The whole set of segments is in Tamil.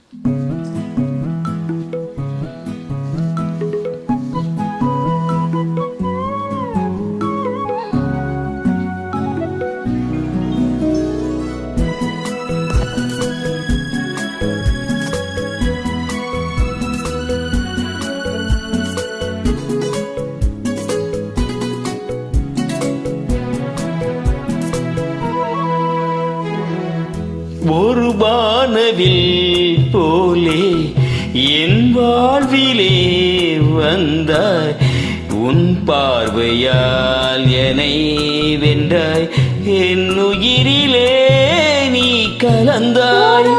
ஒரு வானவில் போலே என் வாழ்விலே வந்தாய், உன் பார்வையால் என்னை வென்றாய், என் உயிரிலே நீ கலந்தாய்.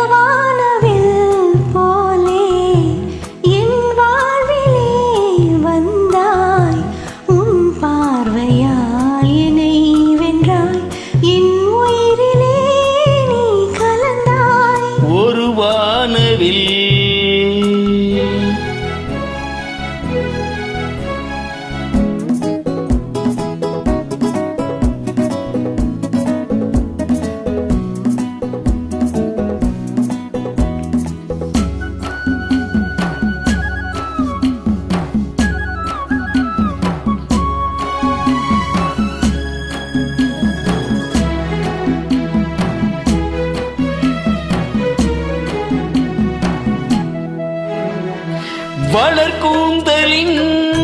வளர்கூந்தலின்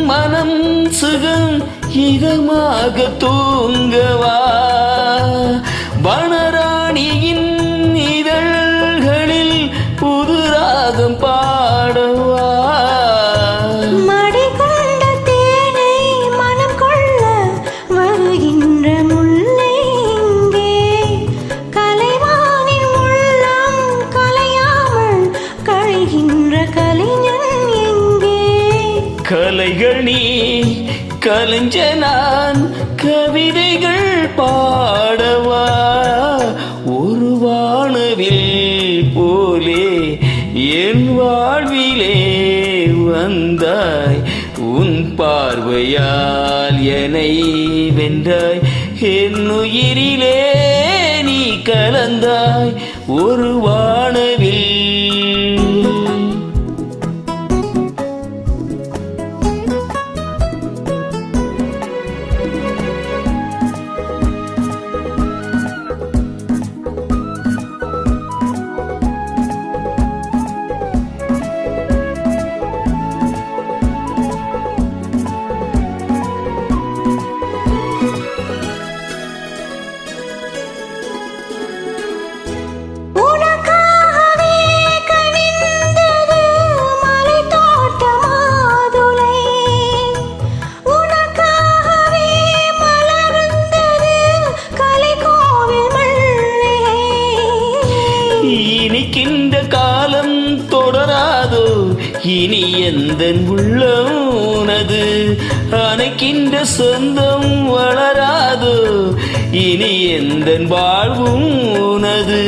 மனம் சுகம் இதமாக தூங்கவா, வனராணியின் இதழ்களில் புது ராகம் பாடவா. மடிகொண்ட தேனை மனம் கொள்ள வருகின்ற முல்லை இங்கே, கலைவானின் உள்ளம் கலையாமல் கழிகின்ற கலைஞன். கலைகள் நீ கலைஞ நான் கவிதைகள் பாடவா, ஒரு வானவில் போலே என் வாழ்விலே வந்தாய், உன் பார்வையால் என்னை வென்றாய், என் உயிரிலே நீ கலந்தாய். ஒரு வானவில் இனிக்கின்ற காலம் தொடராதோ, இனி எந்தன் உள்ளம் உனது, அணைக்கின்ற சொந்தம் வளராதோ, இனி எந்தன் வாழ்வும் உனது.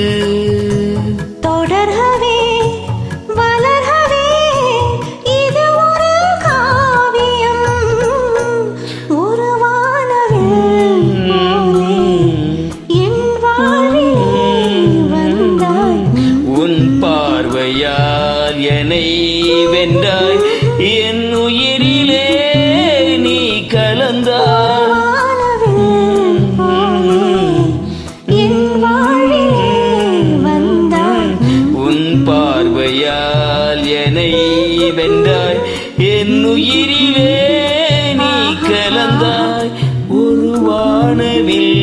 தொடர்கவே வளர்கவே இது ஒரு காவியம், ஒரு வானவில் போலே என் வாழ்விலே வந்தாய், உன் பார்வையால் என்னை வென்றாய், என் உயிரிலே நீ கலந்தாய். உன் பார்வையால் என்னை வென்றாய், என் உயிரிலே நீ கலந்தாய். ஒரு வானவில்